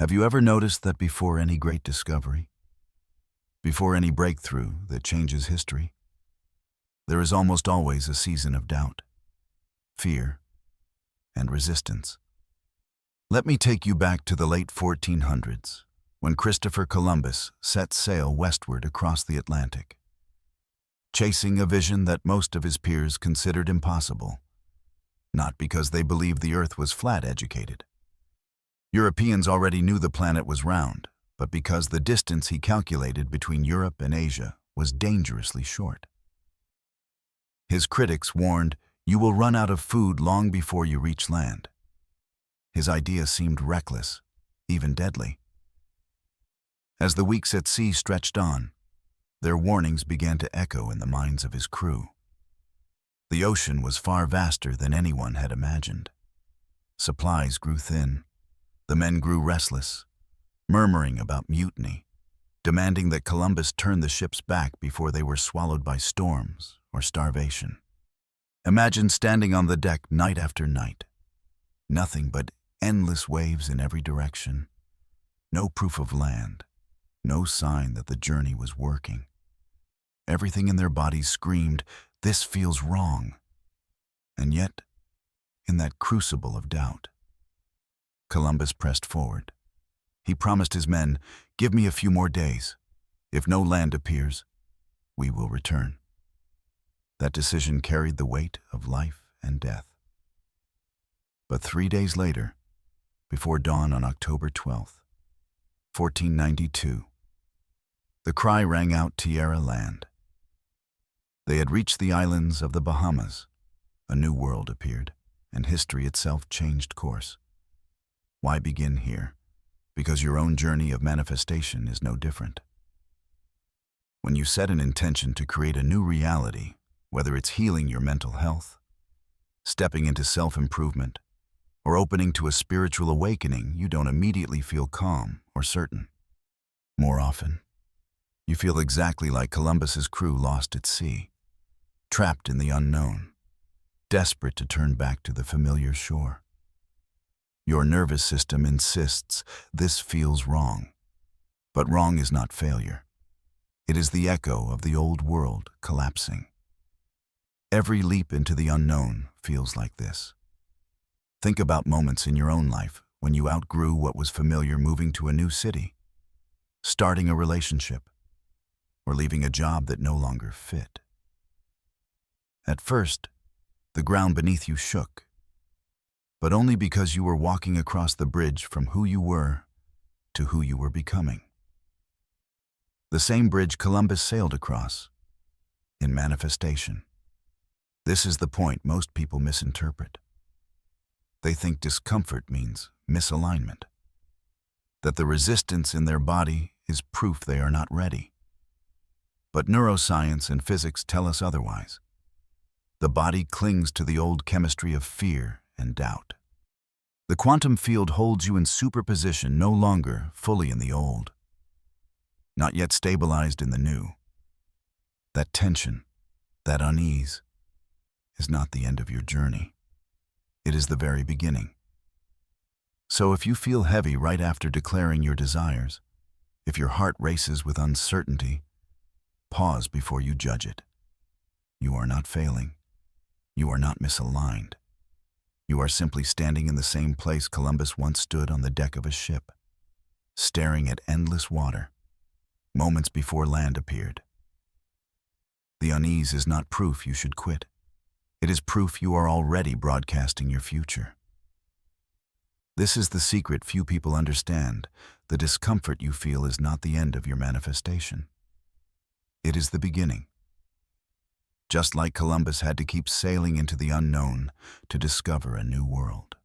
Have you ever noticed that before any great discovery, before any breakthrough that changes history, there is almost always a season of doubt, fear, and resistance? Let me take you back to the late 1400s, when Christopher Columbus set sail westward across the Atlantic, chasing a vision that most of his peers considered impossible, not because they believed the Earth was flat-educated. Europeans already knew the planet was round, but because the distance he calculated between Europe and Asia was dangerously short. His critics warned, "You will run out of food long before you reach land." His idea seemed reckless, even deadly. As the weeks at sea stretched on, their warnings began to echo in the minds of his crew. The ocean was far vaster than anyone had imagined. Supplies grew thin. The men grew restless, murmuring about mutiny, demanding that Columbus turn the ships back before they were swallowed by storms or starvation. Imagine standing on the deck night after night. Nothing but endless waves in every direction. No proof of land, no sign that the journey was working. Everything in their bodies screamed, "This feels wrong." And yet, in that crucible of doubt, Columbus pressed forward. He promised his men, "Give me a few more days. If no land appears, we will return." That decision carried the weight of life and death. But 3 days later, before dawn on October 12th, 1492, the cry rang out, "Tierra land." They had reached the islands of the Bahamas. A new world appeared, and history itself changed course. Why begin here? Because your own journey of manifestation is no different. When you set an intention to create a new reality, whether it's healing your mental health, stepping into self-improvement, or opening to a spiritual awakening, you don't immediately feel calm or certain. More often, you feel exactly like Columbus's crew lost at sea, trapped in the unknown, desperate to turn back to the familiar shore. Your nervous system insists this feels wrong. But wrong is not failure. It is the echo of the old world collapsing. Every leap into the unknown feels like this. Think about moments in your own life when you outgrew what was familiar, moving to a new city, starting a relationship, or leaving a job that no longer fit. At first, the ground beneath you shook, but only because you were walking across the bridge from who you were to who you were becoming. The same bridge Columbus sailed across, in manifestation. This is the point most people misinterpret. They think discomfort means misalignment, that the resistance in their body is proof they are not ready. But neuroscience and physics tell us otherwise. The body clings to the old chemistry of fear and doubt. The quantum field holds you in superposition, no longer fully in the old, not yet stabilized in the new. That tension, that unease, is not the end of your journey. It is the very beginning. So if you feel heavy right after declaring your desires, if your heart races with uncertainty, pause before you judge it. You are not failing. You are not misaligned. You are simply standing in the same place Columbus once stood on the deck of a ship, staring at endless water, moments before land appeared. The unease is not proof you should quit. It is proof you are already broadcasting your future. This is the secret few people understand. The discomfort you feel is not the end of your manifestation. It is the beginning. Just like Columbus had to keep sailing into the unknown to discover a new world.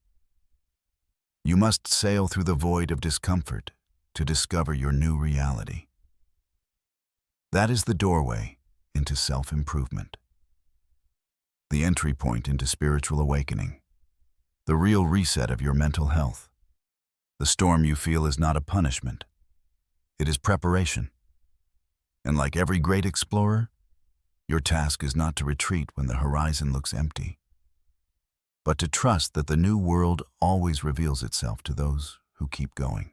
You must sail through the void of discomfort to discover your new reality. That is the doorway into self-improvement. The entry point into spiritual awakening. The real reset of your mental health. The storm you feel is not a punishment. It is preparation. And like every great explorer, your task is not to retreat when the horizon looks empty, but to trust that the new world always reveals itself to those who keep going.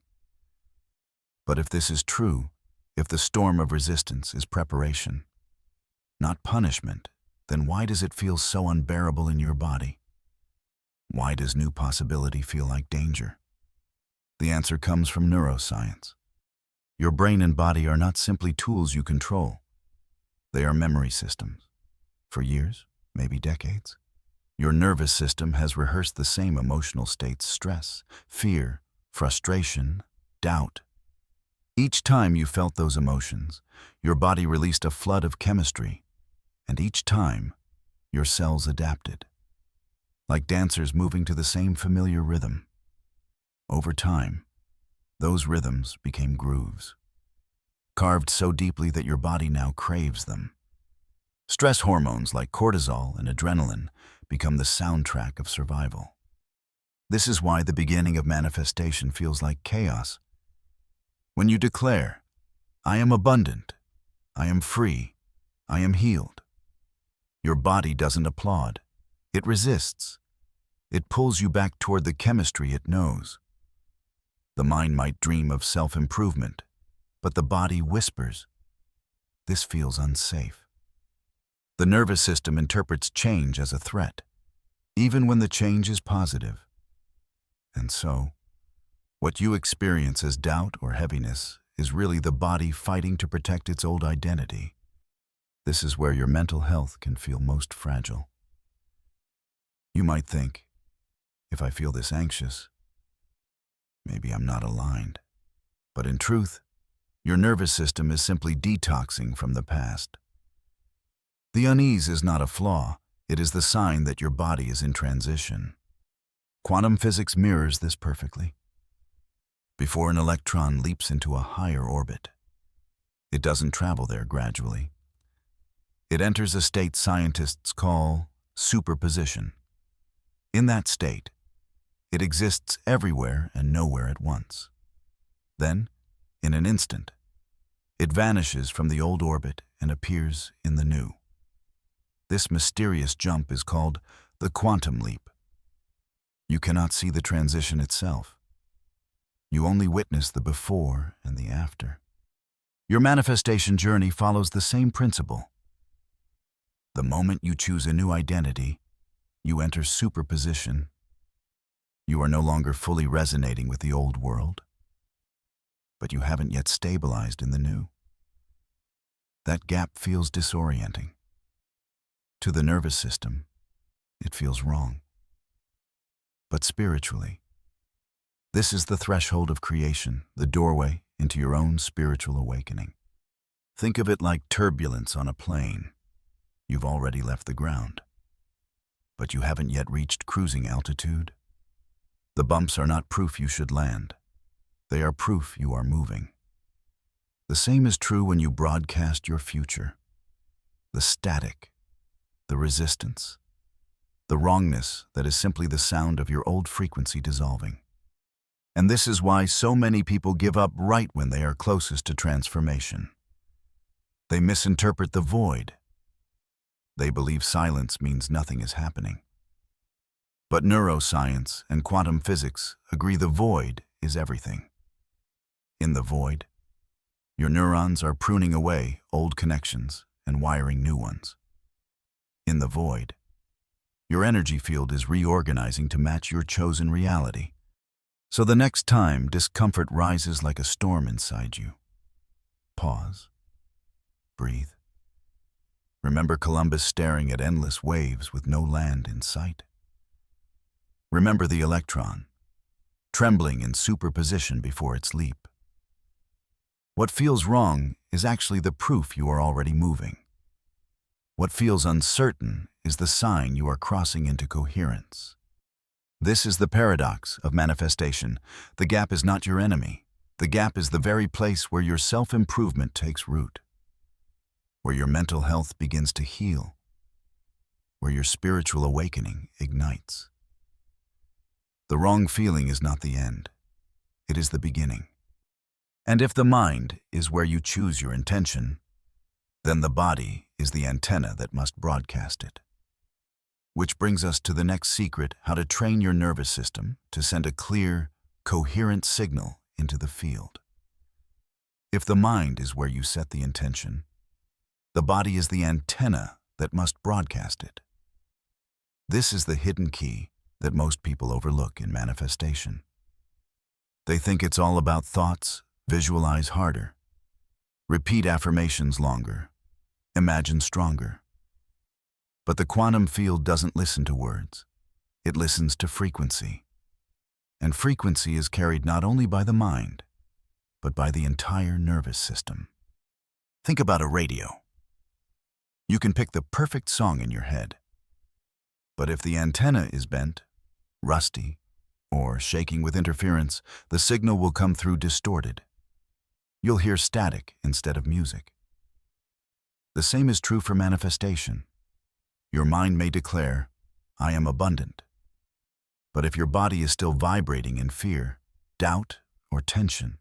But if this is true, if the storm of resistance is preparation, not punishment, then why does it feel so unbearable in your body? Why does new possibility feel like danger? The answer comes from neuroscience. Your brain and body are not simply tools you control. They are memory systems. For years, maybe decades, your nervous system has rehearsed the same emotional states: stress, fear, frustration, doubt. Each time you felt those emotions, your body released a flood of chemistry, and each time, your cells adapted, like dancers moving to the same familiar rhythm. Over time, those rhythms became grooves, carved so deeply that your body now craves them. Stress hormones like cortisol and adrenaline become the soundtrack of survival. This is why the beginning of manifestation feels like chaos. When you declare, "I am abundant, I am free, I am healed," your body doesn't applaud. It resists. It pulls you back toward the chemistry it knows. The mind might dream of self-improvement, but the body whispers, "This feels unsafe." The nervous system interprets change as a threat, even when the change is positive. And so, what you experience as doubt or heaviness is really the body fighting to protect its old identity. This is where your mental health can feel most fragile. You might think, if I feel this anxious, maybe I'm not aligned. But in truth, your nervous system is simply detoxing from the past. The unease is not a flaw, it is the sign that your body is in transition. Quantum physics mirrors this perfectly. Before an electron leaps into a higher orbit, it doesn't travel there gradually. It enters a state scientists call superposition. In that state, it exists everywhere and nowhere at once. Then, in an instant, it vanishes from the old orbit and appears in the new. This mysterious jump is called the quantum leap. You cannot see the transition itself. You only witness the before and the after. Your manifestation journey follows the same principle. The moment you choose a new identity, you enter superposition. You are no longer fully resonating with the old world, but you haven't yet stabilized in the new. That gap feels disorienting. To the nervous system, it feels wrong. But spiritually, this is the threshold of creation, the doorway into your own spiritual awakening. Think of it like turbulence on a plane. You've already left the ground, but you haven't yet reached cruising altitude. The bumps are not proof you should land. They are proof you are moving. The same is true when you broadcast your future. The static, the resistance, the wrongness that is simply the sound of your old frequency dissolving. And this is why so many people give up right when they are closest to transformation. They misinterpret the void. They believe silence means nothing is happening. But neuroscience and quantum physics agree the void is everything. In the void, your neurons are pruning away old connections and wiring new ones. In the void, your energy field is reorganizing to match your chosen reality. So the next time discomfort rises like a storm inside you, pause, breathe. Remember Columbus staring at endless waves with no land in sight. Remember the electron, trembling in superposition before its leap. What feels wrong is actually the proof you are already moving. What feels uncertain is the sign you are crossing into coherence. This is the paradox of manifestation. The gap is not your enemy. The gap is the very place where your self-improvement takes root, where your mental health begins to heal, where your spiritual awakening ignites. The wrong feeling is not the end. It is the beginning. And if the mind is where you choose your intention, then the body is the antenna that must broadcast it. Which brings us to the next secret: how to train your nervous system to send a clear, coherent signal into the field. If the mind is where you set the intention, the body is the antenna that must broadcast it. This is the hidden key that most people overlook in manifestation. They think it's all about thoughts, visualize harder, repeat affirmations longer, imagine stronger. But the quantum field doesn't listen to words. It listens to frequency. And frequency is carried not only by the mind, but by the entire nervous system. Think about a radio. You can pick the perfect song in your head. But if the antenna is bent, rusty, or shaking with interference, the signal will come through distorted. You'll hear static instead of music. The same is true for manifestation. Your mind may declare, "I am abundant." But if your body is still vibrating in fear, doubt, or tension,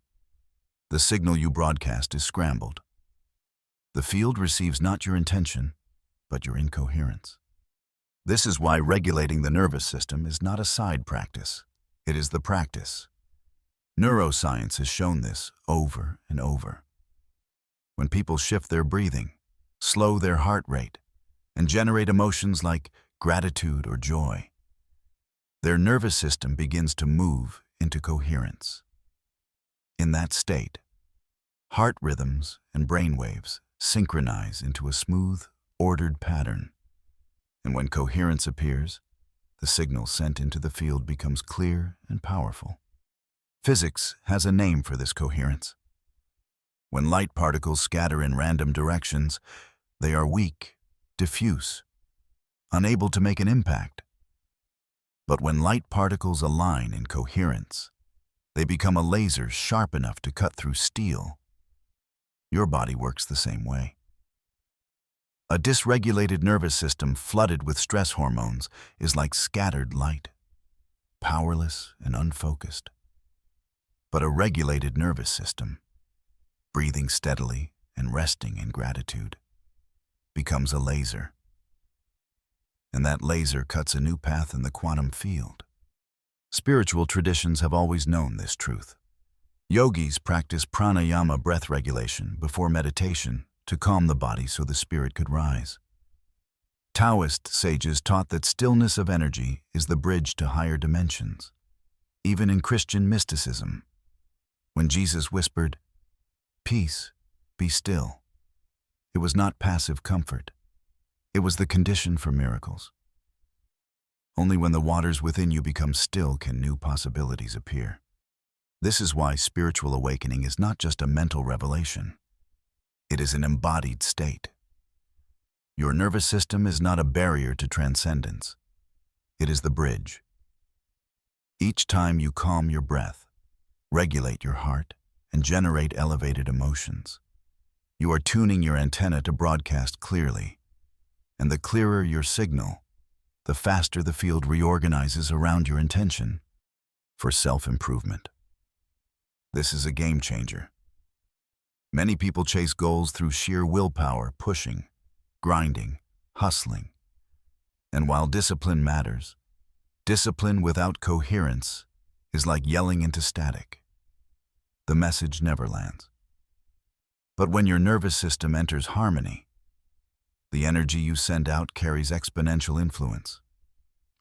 the signal you broadcast is scrambled. The field receives not your intention, but your incoherence. This is why regulating the nervous system is not a side practice. It is the practice. Neuroscience has shown this over and over. When people shift their breathing, slow their heart rate, and generate emotions like gratitude or joy, their nervous system begins to move into coherence. In that state, heart rhythms and brain waves synchronize into a smooth, ordered pattern. And when coherence appears, the signal sent into the field becomes clear and powerful. Physics has a name for this coherence. When light particles scatter in random directions, they are weak, diffuse, unable to make an impact. But when light particles align in coherence, they become a laser sharp enough to cut through steel. Your body works the same way. A dysregulated nervous system flooded with stress hormones is like scattered light, powerless and unfocused. But a regulated nervous system, breathing steadily and resting in gratitude, becomes a laser. And that laser cuts a new path in the quantum field. Spiritual traditions have always known this truth. Yogis practice pranayama breath regulation before meditation to calm the body so the spirit could rise. Taoist sages taught that stillness of energy is the bridge to higher dimensions. Even in Christian mysticism, when Jesus whispered, "Peace, be still," it was not passive comfort. It was the condition for miracles. Only when the waters within you become still can new possibilities appear. This is why spiritual awakening is not just a mental revelation. It is an embodied state. Your nervous system is not a barrier to transcendence. It is the bridge. Each time you calm your breath, regulate your heart, and generate elevated emotions, you are tuning your antenna to broadcast clearly. And the clearer your signal, the faster the field reorganizes around your intention for self-improvement. This is a game changer. Many people chase goals through sheer willpower, pushing, grinding, hustling. And while discipline matters, discipline without coherence is like yelling into static. The message never lands. But when your nervous system enters harmony, the energy you send out carries exponential influence.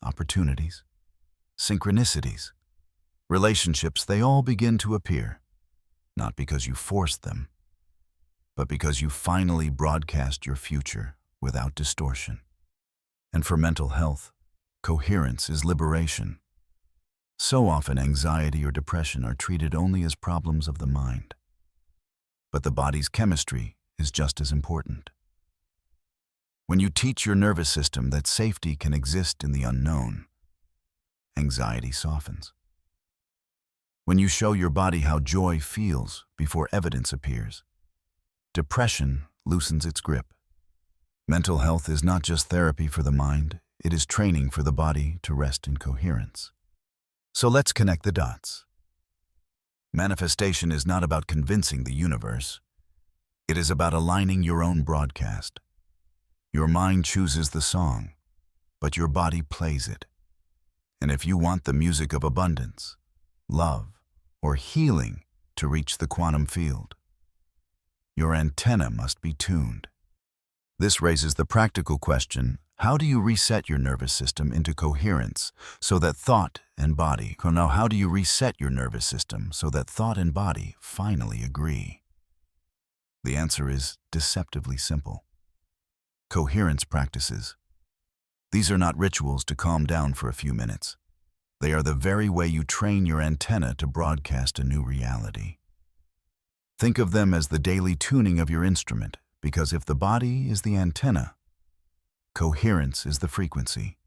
Opportunities, synchronicities, relationships, they all begin to appear, not because you forced them, but because you finally broadcast your future without distortion. And for mental health, coherence is liberation. So often anxiety or depression are treated only as problems of the mind. But the body's chemistry is just as important. When you teach your nervous system that safety can exist in the unknown, anxiety softens. When you show your body how joy feels before evidence appears, depression loosens its grip. Mental health is not just therapy for the mind, it is training for the body to rest in coherence. So let's connect the dots. Manifestation is not about convincing the universe. It is about aligning your own broadcast. Your mind chooses the song, but your body plays it. And if you want the music of abundance, love, or healing to reach the quantum field, Your antenna must be tuned. This raises the practical question, how do you reset your nervous system into coherence so that thought and body finally agree? The answer is deceptively simple. Coherence practices. These are not rituals to calm down for a few minutes. They are the very way you train your antenna to broadcast a new reality. Think of them as the daily tuning of your instrument, because if the body is the antenna, coherence is the frequency.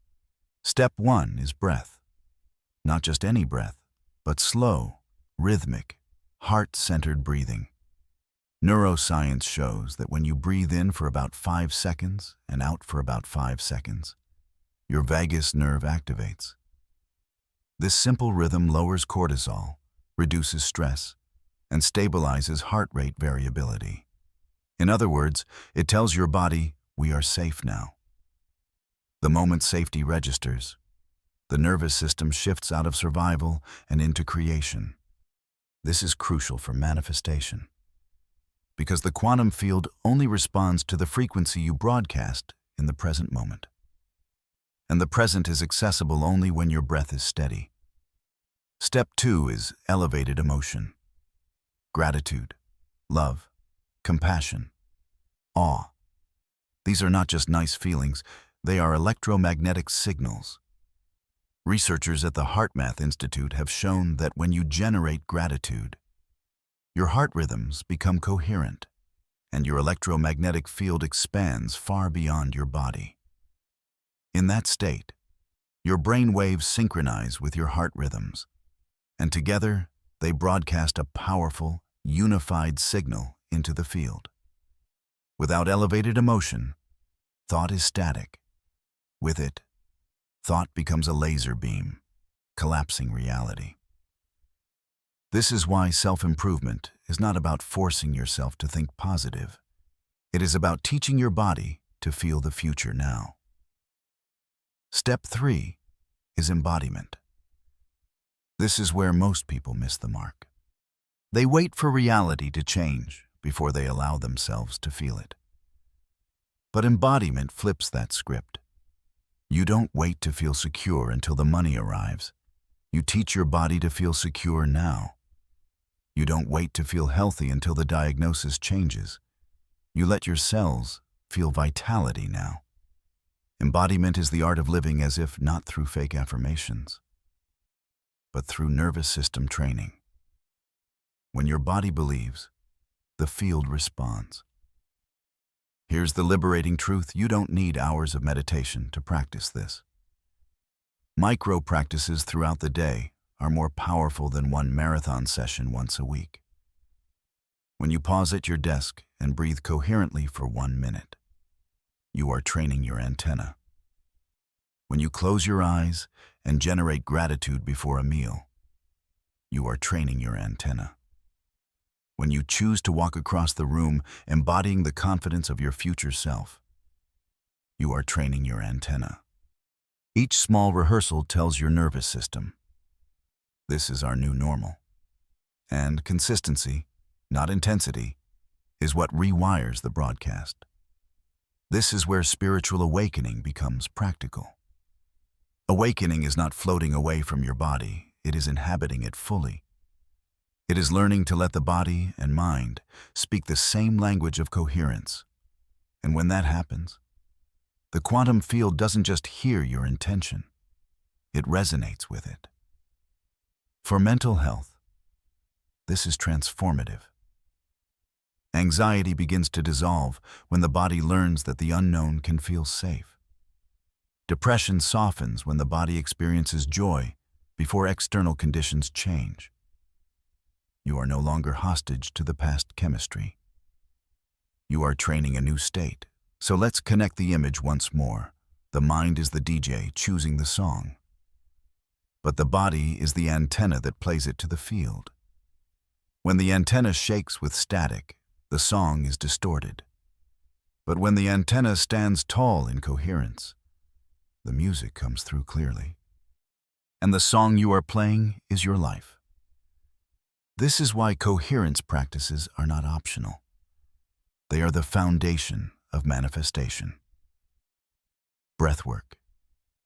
Step 1 is breath. Not just any breath, but slow, rhythmic, heart-centered breathing. Neuroscience shows that when you breathe in for about 5 seconds and out for about 5 seconds, your vagus nerve activates. This simple rhythm lowers cortisol, reduces stress, and stabilizes heart rate variability. In other words, it tells your body, we are safe now. The moment safety registers, the nervous system shifts out of survival and into creation. This is crucial for manifestation, because the quantum field only responds to the frequency you broadcast in the present moment. And the present is accessible only when your breath is steady. Step 2 is elevated emotion. Gratitude, love, compassion, awe. These are not just nice feelings, they are electromagnetic signals. Researchers at the HeartMath Institute have shown that when you generate gratitude, your heart rhythms become coherent, and your electromagnetic field expands far beyond your body. In that state, your brain waves synchronize with your heart rhythms, and together they broadcast a powerful, unified signal into the field. Without elevated emotion, thought is static. With it, thought becomes a laser beam, collapsing reality. This is why self-improvement is not about forcing yourself to think positive. It is about teaching your body to feel the future now. Step 3 is embodiment. This is where most people miss the mark. They wait for reality to change before they allow themselves to feel it. But embodiment flips that script. You don't wait to feel secure until the money arrives. You teach your body to feel secure now. You don't wait to feel healthy until the diagnosis changes. You let your cells feel vitality now. Embodiment is the art of living as if not through fake affirmations, but through nervous system training. When your body believes, the field responds. Here's the liberating truth: you don't need hours of meditation to practice this. Micro practices throughout the day are more powerful than one marathon session once a week. When you pause at your desk and breathe coherently for 1 minute, you are training your antenna. When you close your eyes and generate gratitude before a meal, you are training your antenna. When you choose to walk across the room embodying the confidence of your future self, you are training your antenna. Each small rehearsal tells your nervous system, this is our new normal. And consistency, not intensity, is what rewires the broadcast. This is where spiritual awakening becomes practical. Awakening is not floating away from your body, it is inhabiting it fully. It is learning to let the body and mind speak the same language of coherence. And when that happens, the quantum field doesn't just hear your intention, it resonates with it. For mental health, this is transformative. Anxiety begins to dissolve when the body learns that the unknown can feel safe. Depression softens when the body experiences joy before external conditions change. You are no longer hostage to the past chemistry. You are training a new state. So let's connect the image once more. The mind is the DJ choosing the song, but the body is the antenna that plays it to the field. When the antenna shakes with static, the song is distorted. But when the antenna stands tall in coherence, the music comes through clearly. And the song you are playing is your life. This is why coherence practices are not optional. They are the foundation of manifestation. Breathwork,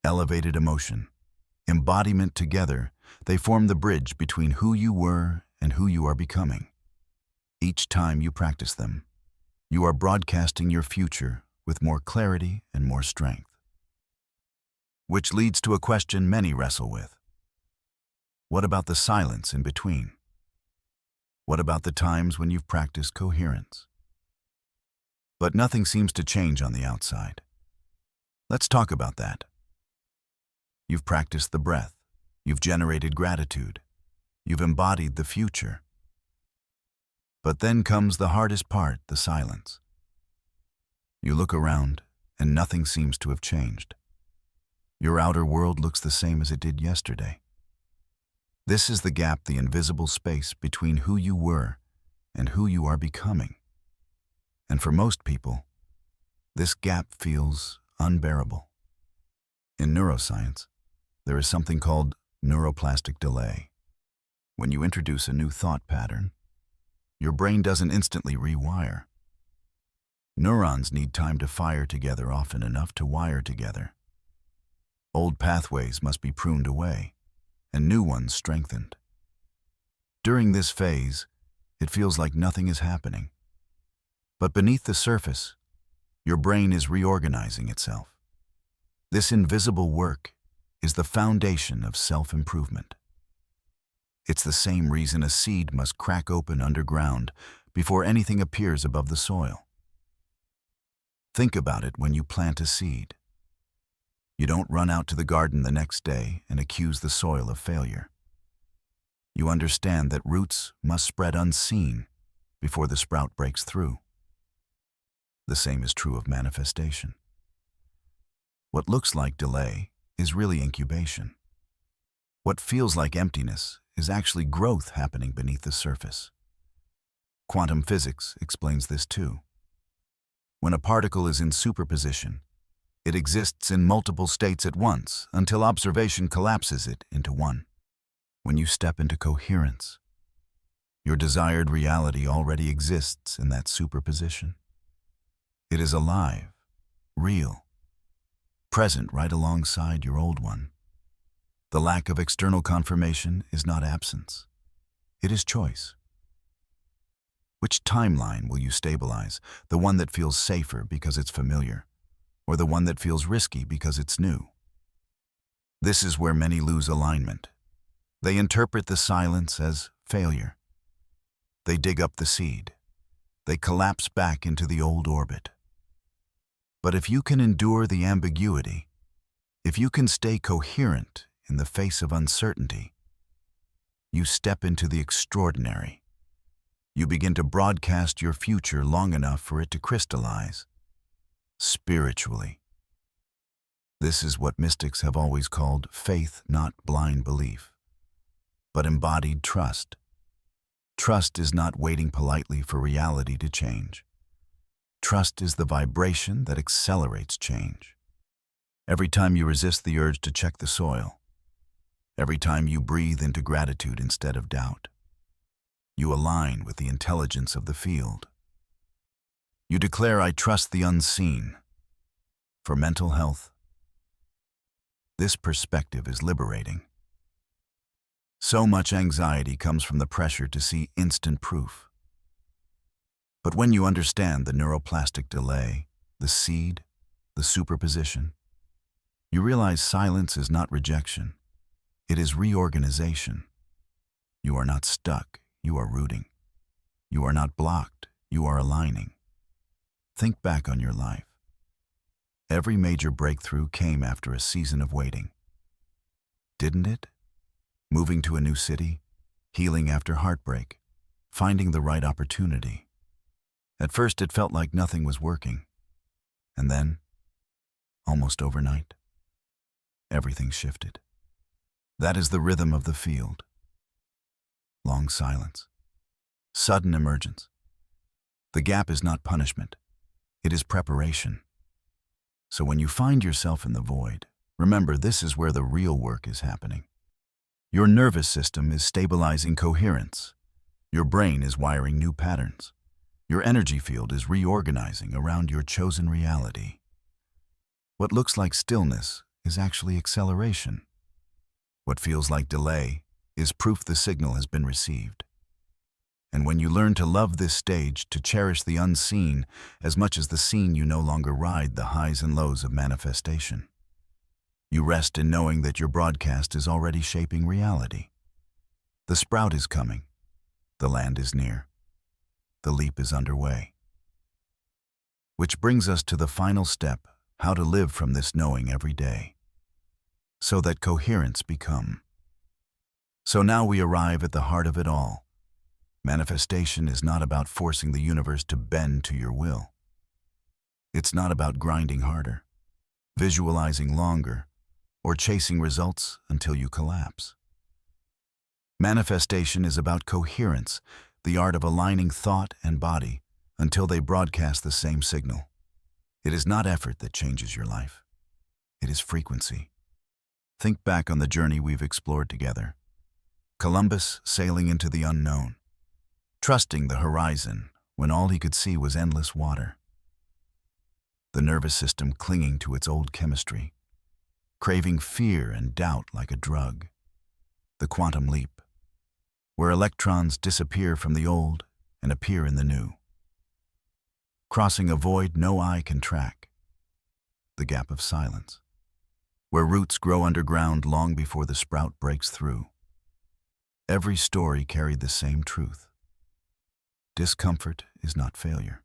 elevated emotion, embodiment together, they form the bridge between who you were and who you are becoming. Each time you practice them, you are broadcasting your future with more clarity and more strength. Which leads to a question many wrestle with. What about the silence in between? What about the times when you've practiced coherence? But nothing seems to change on the outside. Let's talk about that. You've practiced the breath. You've generated gratitude. You've embodied the future. But then comes the hardest part, the silence. You look around, and nothing seems to have changed. Your outer world looks the same as it did yesterday. This is the gap, the invisible space between who you were and who you are becoming. And for most people, this gap feels unbearable. In neuroscience, there is something called neuroplastic delay. When you introduce a new thought pattern, your brain doesn't instantly rewire. Neurons need time to fire together often enough to wire together. Old pathways must be pruned away, and new ones strengthened. During this phase, it feels like nothing is happening. But beneath the surface, your brain is reorganizing itself. This invisible work is the foundation of self-improvement. It's the same reason a seed must crack open underground before anything appears above the soil. Think about it when you plant a seed. You don't run out to the garden the next day and accuse the soil of failure. You understand that roots must spread unseen before the sprout breaks through. The same is true of manifestation. What looks like delay is really incubation. What feels like emptiness is actually growth happening beneath the surface. Quantum physics explains this too. When a particle is in superposition, it exists in multiple states at once until observation collapses it into one. When you step into coherence, your desired reality already exists in that superposition. It is alive, real, present right alongside your old one. The lack of external confirmation is not absence. It is choice. Which timeline will you stabilize? The one that feels safer because it's familiar, or the one that feels risky because it's new? This is where many lose alignment. They interpret the silence as failure. They dig up the seed. They collapse back into the old orbit. But if you can endure the ambiguity, if you can stay coherent in the face of uncertainty, you step into the extraordinary. You begin to broadcast your future long enough for it to crystallize. Spiritually. This is what mystics have always called faith, not blind belief, but embodied trust. Trust is not waiting politely for reality to change. Trust is the vibration that accelerates change. Every time you resist the urge to check the soil, every time you breathe into gratitude instead of doubt, you align with the intelligence of the field. You declare, I trust the unseen. For mental health, this perspective is liberating. So much anxiety comes from the pressure to see instant proof. But when you understand the neuroplastic delay, the seed, the superposition, you realize silence is not rejection. It is reorganization. You are not stuck, you are rooting. You are not blocked, you are aligning. Think back on your life. Every major breakthrough came after a season of waiting. Didn't it? Moving to a new city, healing after heartbreak, finding the right opportunity. At first it felt like nothing was working. And then, almost overnight, everything shifted. That is the rhythm of the field. Long silence. Sudden emergence. The gap is not punishment. It is preparation. So when you find yourself in the void, remember this is where the real work is happening. Your nervous system is stabilizing coherence. Your brain is wiring new patterns. Your energy field is reorganizing around your chosen reality. What looks like stillness is actually acceleration. What feels like delay is proof the signal has been received. And when you learn to love this stage, to cherish the unseen as much as the seen, you no longer ride the highs and lows of manifestation. You rest in knowing that your broadcast is already shaping reality. The sprout is coming. The land is near. The leap is underway. Which brings us to the final step, how to live from this knowing every day, so that coherence become. So now we arrive at the heart of it all. Manifestation is not about forcing the universe to bend to your will. It's not about grinding harder, visualizing longer, or chasing results until you collapse. Manifestation is about coherence, the art of aligning thought and body until they broadcast the same signal. It is not effort that changes your life. It is frequency. Think back on the journey we've explored together. Columbus sailing into the unknown, trusting the horizon when all he could see was endless water. The nervous system clinging to its old chemistry, craving fear and doubt like a drug. The quantum leap, where electrons disappear from the old and appear in the new. Crossing a void no eye can track. The gap of silence, where roots grow underground long before the sprout breaks through. Every story carried the same truth. Discomfort is not failure.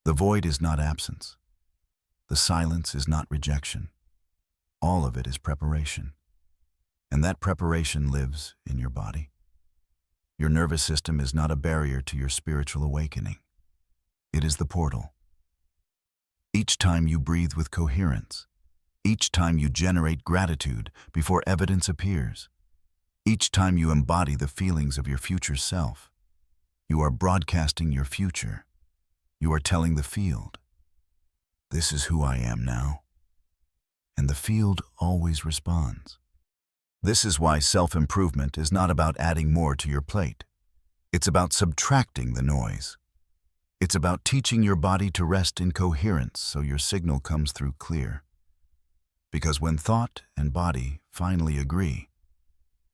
The void is not absence. The silence is not rejection. All of it is preparation. And that preparation lives in your body. Your nervous system is not a barrier to your spiritual awakening. It is the portal. Each time you breathe with coherence, each time you generate gratitude before evidence appears, each time you embody the feelings of your future self, you are broadcasting your future. You are telling the field, this is who I am now. And the field always responds. This is why self-improvement is not about adding more to your plate. It's about subtracting the noise. It's about teaching your body to rest in coherence so your signal comes through clear. Because when thought and body finally agree,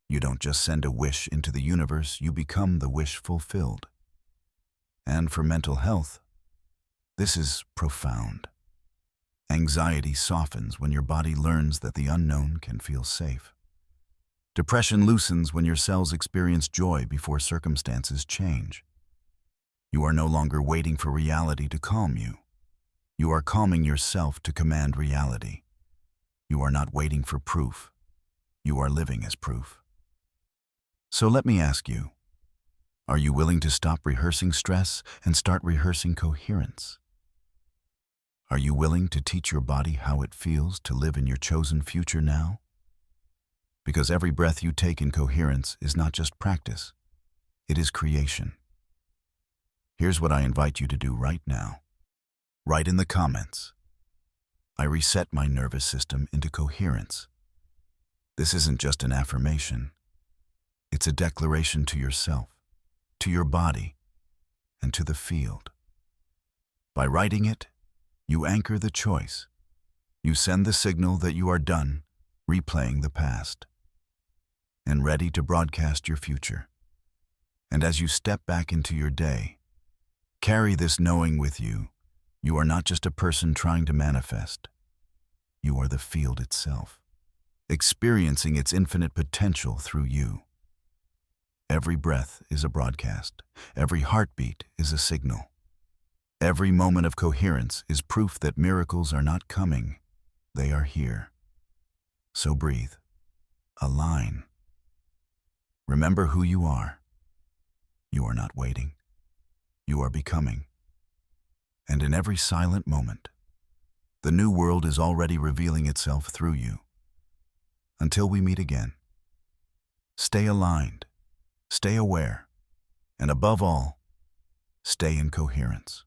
you don't just send a wish into the universe, you become the wish fulfilled. And for mental health, this is profound. Anxiety softens when your body learns that the unknown can feel safe. Depression loosens when your cells experience joy before circumstances change. You are no longer waiting for reality to calm you. You are calming yourself to command reality. You are not waiting for proof. You are living as proof. So let me ask you, are you willing to stop rehearsing stress and start rehearsing coherence? Are you willing to teach your body how it feels to live in your chosen future now? Because every breath you take in coherence is not just practice, it is creation. Here's what I invite you to do right now. Write in the comments, I reset my nervous system into coherence. This isn't just an affirmation. It's a declaration to yourself, to your body, and to the field. By writing it, you anchor the choice. You send the signal that you are done replaying the past and ready to broadcast your future. And as you step back into your day, carry this knowing with you. You are not just a person trying to manifest. You are the field itself, experiencing its infinite potential through you. Every breath is a broadcast. Every heartbeat is a signal. Every moment of coherence is proof that miracles are not coming. They are here. So breathe. Align. Remember who you are. You are not waiting. You are becoming. And in every silent moment, the new world is already revealing itself through you. Until we meet again, stay aligned, stay aware, and above all, stay in coherence.